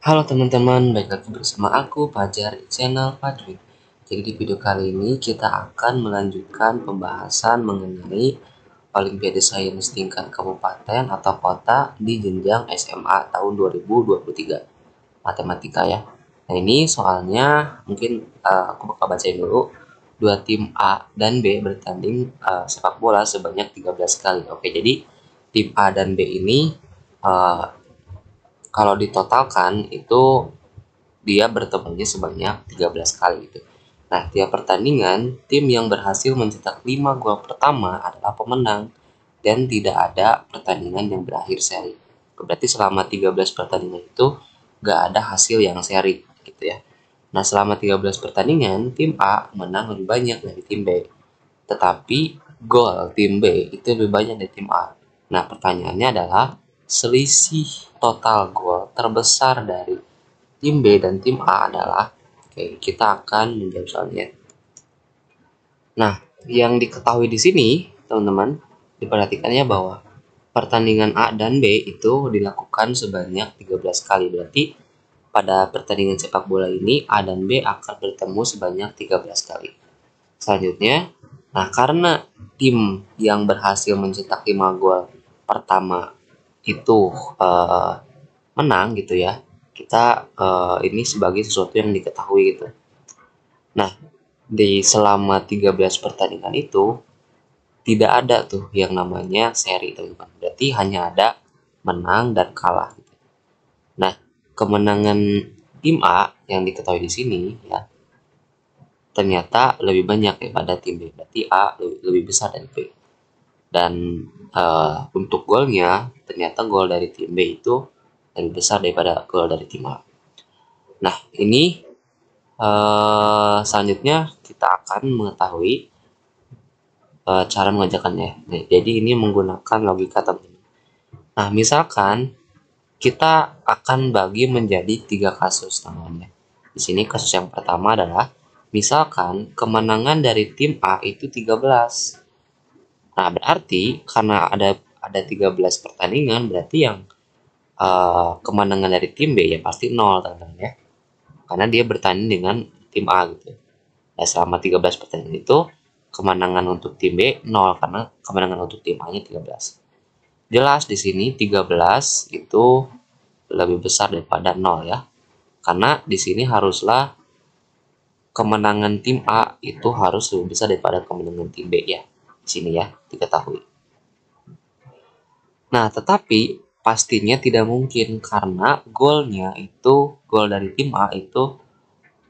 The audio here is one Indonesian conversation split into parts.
Halo teman-teman, balik lagi bersama aku Fajar di channel Fajri. Jadi di video kali ini kita akan melanjutkan pembahasan mengenai Olimpiade Sains tingkat kabupaten atau kota di jenjang SMA tahun 2023 matematika ya. Nah ini soalnya mungkin aku bakal bacain dulu. Dua tim A dan B bertanding sepak bola sebanyak 13 kali. Oke, jadi tim A dan B ini uh, kalau ditotalkan itu dia bertemunya sebanyak 13 kali gitu. Nah, tiap pertandingan, tim yang berhasil mencetak 5 gol pertama adalah pemenang dan tidak ada pertandingan yang berakhir seri. Berarti selama 13 pertandingan itu gak ada hasil yang seri gitu ya. Nah, selama 13 pertandingan, tim A menang lebih banyak dari tim B. Tetapi gol tim B itu lebih banyak dari tim A. Nah, pertanyaannya adalah selisih total gol terbesar dari tim B dan tim A adalah, oke, kita akan menjawab soalnya. Nah, yang diketahui di sini, teman-teman, diperhatikannya bahwa pertandingan A dan B itu dilakukan sebanyak 13 kali. Berarti pada pertandingan sepak bola ini A dan B akan bertemu sebanyak 13 kali. Selanjutnya, nah karena tim yang berhasil mencetak 5 gol pertama itu uh, menang gitu ya, kita ini sebagai sesuatu yang diketahui gitu. Nah, di selama 13 pertandingan itu tidak ada tuh yang namanya seri, teman-teman. Berarti hanya ada menang dan kalah gitu. Nah, kemenangan tim A yang diketahui di sini ya ternyata lebih banyak daripada tim B. Berarti A lebih besar dari B. Dan untuk golnya ternyata gol dari tim B itu lebih besar daripada gol dari tim A. Nah, ini selanjutnya kita akan mengetahui cara mengerjakannya. Nah, jadi ini menggunakan logika, teman-teman. Nah, misalkan kita akan bagi menjadi 3 kasus, teman-teman. Di sini kasus yang pertama adalah misalkan kemenangan dari tim A itu 13. Nah, berarti karena ada 13 pertandingan, berarti yang kemenangan dari tim B ya pasti 0, teman-teman ya. Karena dia bertanding dengan tim A gitu. Nah, selama 13 pertandingan itu kemenangan untuk tim B 0 karena kemenangan untuk tim A-nya 13. Jelas di sini 13 itu lebih besar daripada 0 ya. Karena di sini haruslah kemenangan tim A itu harus lebih besar daripada kemenangan tim B ya. Di sini ya, diketahui. Nah, tetapi pastinya tidak mungkin karena gol dari tim A itu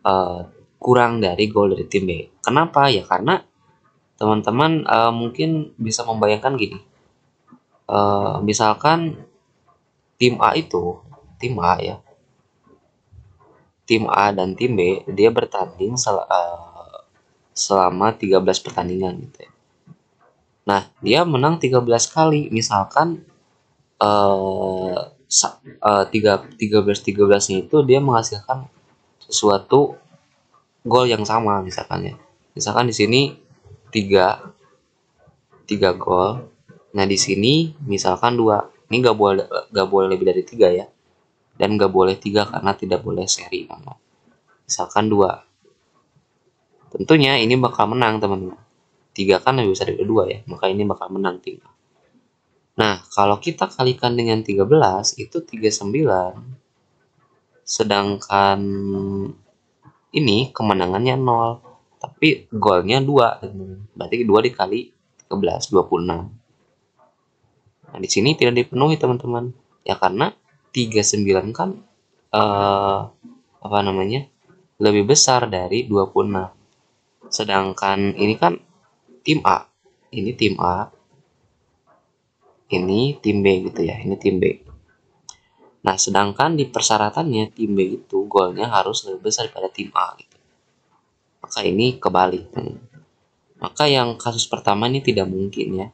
uh, kurang dari gol dari tim B. Kenapa? Ya karena teman-teman mungkin bisa membayangkan gini. Misalkan tim A itu, tim A ya, tim A dan tim B dia bertanding selama 13 pertandingan gitu ya. Nah, dia menang 13 kali. Misalkan eh 13-13-nya itu dia menghasilkan sesuatu gol yang sama misalkan ya. Misalkan di sini 3 3 gol. Nah, di sini misalkan 2. Ini gak boleh lebih dari 3 ya. Dan gak boleh 3 karena tidak boleh seri, teman-teman. Misalkan 2. Tentunya ini bakal menang, teman-teman. 3 kan lebih besar dari 2 ya, maka ini bakal menang tim. Nah, kalau kita kalikan dengan 13 itu 39. Sedangkan ini kemenangannya 0. Tapi golnya 2, teman-teman. Berarti 2 dikali 13, 26. Nah, di sini tidak dipenuhi, teman-teman. Ya karena 39 kan apa namanya? Lebih besar dari 26. Sedangkan ini kan tim A. Ini tim A. Ini tim B gitu ya. Ini tim B. Nah, sedangkan di persyaratannya tim B itu golnya harus lebih besar daripada tim A gitu. Maka ini kebalik. Maka yang kasus pertama ini tidak mungkin ya.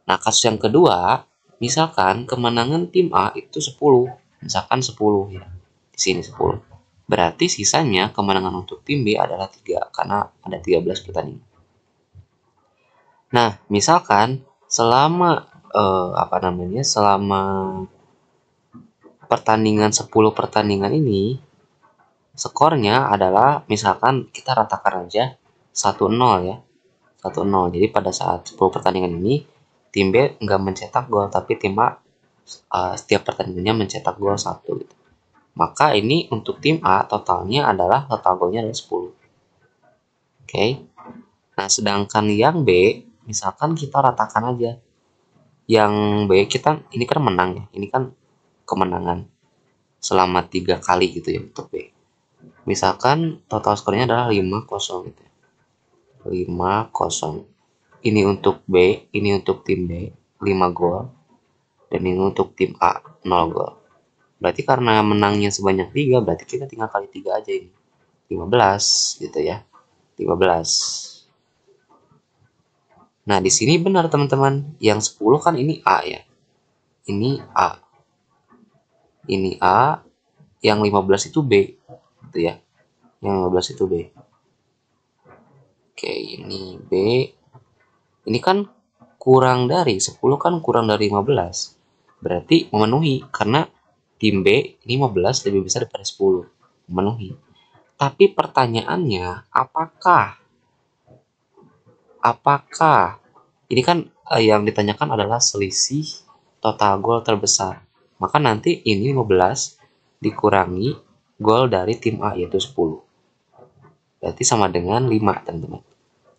Nah, kasus yang kedua, misalkan kemenangan tim A itu 10. Misalkan 10 ya. Di sini 10. Berarti sisanya kemenangan untuk tim B adalah 3 karena ada 13 pertandingan. Nah, misalkan selama selama pertandingan 10 pertandingan ini skornya adalah, misalkan kita ratakan aja 1-0 ya. 1-0. Jadi pada saat 10 pertandingan ini tim B nggak mencetak gol, tapi tim A setiap pertandingannya mencetak gol 1 gitu. Maka ini untuk tim A totalnya adalah total golnya adalah 10. Oke. Nah, sedangkan yang B misalkan kita ratakan aja. Yang B kita ini kan menang ya. Ini kan kemenangan selama 3 kali gitu ya untuk B. Misalkan total skornya adalah 5-0 gitu ya. 5-0. Ini untuk B, ini untuk tim B 5 gol, dan ini untuk tim A 0 gol. Berarti karena menangnya sebanyak 3, berarti kita tinggal kali 3 aja ini. 15 gitu ya. 15. Nah, di sini benar teman-teman. Yang 10 kan ini A ya. Ini A. Ini A, yang 15 itu B gitu ya. Yang 15 itu B. Oke, ini B. Ini kan kurang dari 10, kan kurang dari 15. Berarti memenuhi karena tim B 15 lebih besar daripada 10. Memenuhi. Tapi pertanyaannya, apakah ini kan yang ditanyakan adalah selisih total gol terbesar. Maka nanti ini 15 dikurangi gol dari tim A yaitu 10. Berarti sama dengan 5, teman-teman.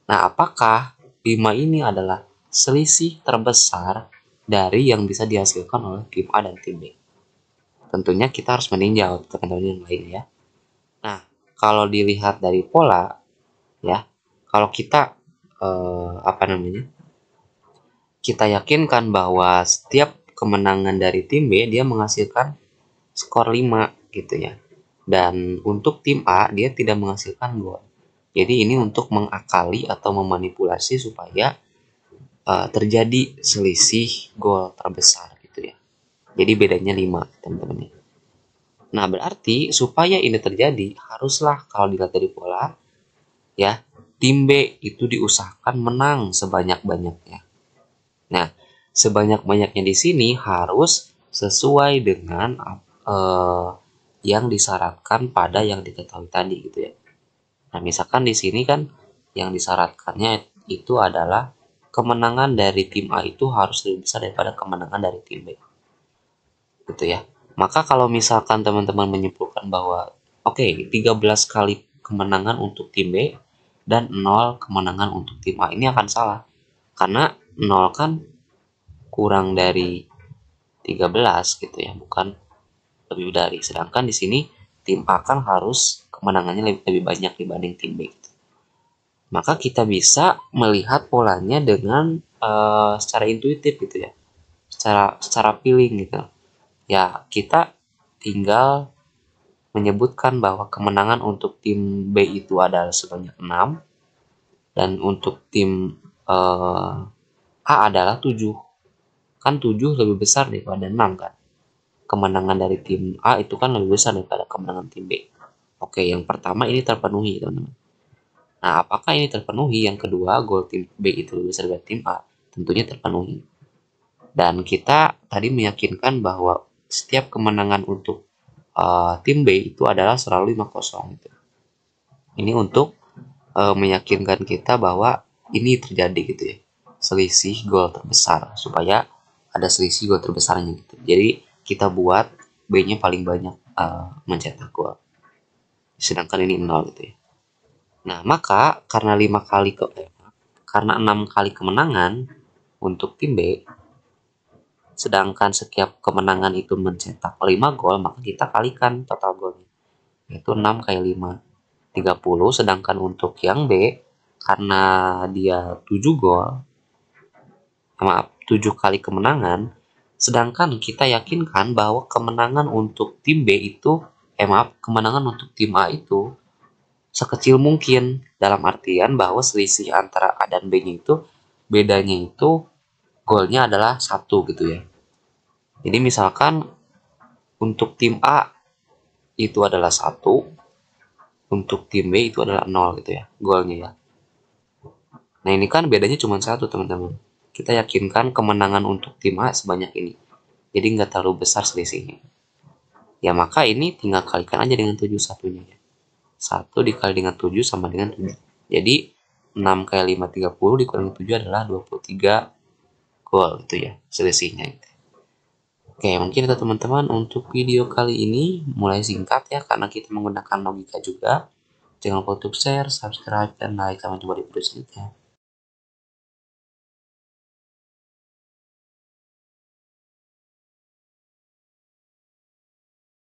Nah, apakah 5 ini adalah selisih terbesar dari yang bisa dihasilkan oleh tim A dan tim B? Tentunya kita harus meninjau teman-teman yang lain ya. Nah, kalau dilihat dari pola ya, kalau kita kita yakinkan bahwa setiap kemenangan dari tim B dia menghasilkan skor 5 gitu ya. Dan untuk tim A dia tidak menghasilkan gol. Jadi ini untuk mengakali atau memanipulasi supaya terjadi selisih gol terbesar gitu ya. Jadi bedanya 5 teman-teman. Nah, berarti supaya ini terjadi haruslah kalau dilihat dari pola ya, tim B itu diusahakan menang sebanyak-banyaknya. Nah, sebanyak-banyaknya di sini harus sesuai dengan yang disyaratkan pada yang diketahui tadi gitu ya. Nah, misalkan di sini kan yang disyaratkannya itu adalah kemenangan dari tim A itu harus lebih besar daripada kemenangan dari tim B. Gitu ya. Maka kalau misalkan teman-teman menyimpulkan bahwa oke, 13 kali kemenangan untuk tim B dan 0 kemenangan untuk tim A, ini akan salah. Karena 0 kan kurang dari 13 gitu ya, bukan lebih dari. Sedangkan di sini tim A kan harus kemenangannya lebih banyak dibanding tim B gitu. Maka kita bisa melihat polanya dengan secara intuitif gitu ya. Secara feeling gitu. Ya, kita tinggal menyebutkan bahwa kemenangan untuk tim B itu adalah sebanyak 6 dan untuk tim A adalah 7. Kan 7 lebih besar daripada 6 kan. Kemenangan dari tim A itu kan lebih besar daripada kemenangan tim B. Oke, yang pertama ini terpenuhi, teman-teman. Nah, apakah ini terpenuhi? Yang kedua, gol tim B itu lebih besar dari tim A. Tentunya terpenuhi. Dan kita tadi meyakinkan bahwa setiap kemenangan untuk tim B itu adalah selalu 5-0 gitu. Ini untuk meyakinkan kita bahwa ini terjadi gitu ya. Selisih gol terbesar supaya ada selisih gol terbesarnya gitu. Jadi kita buat B-nya paling banyak mencetak gol. Sedangkan ini 0 gitu ya. Nah, maka karena 6 kali kemenangan untuk tim B, sedangkan setiap kemenangan itu mencetak 5 gol, maka kita kalikan total golnya. Yaitu 6 kali 5, 30. Sedangkan untuk yang B, karena dia 7 gol, 7 kali kemenangan, sedangkan kita yakinkan bahwa kemenangan untuk tim B itu, kemenangan untuk tim A itu sekecil mungkin, dalam artian bahwa selisih antara A dan B-nya itu bedanya itu golnya adalah 1 gitu ya. Jadi misalkan untuk tim A itu adalah 1, untuk tim B itu adalah 0 gitu ya golnya ya. Nah, ini kan bedanya cuma 1 teman-teman. Kita yakinkan kemenangan untuk tim A sebanyak ini. Jadi nggak terlalu besar selisihnya. Ya maka ini tinggal kalikan aja dengan 7 satunya ya. 1 dikali dengan 7 sama dengan 7. Jadi 6 kali 5 30 dikurangi 7 adalah 23 gol itu ya selisihnya itu. Oke, mungkin itu teman-teman untuk video kali ini mulai singkat ya karena kita menggunakan logika juga. Jangan lupa untuk share, subscribe, dan like. Sampai jumpa di video selanjutnya.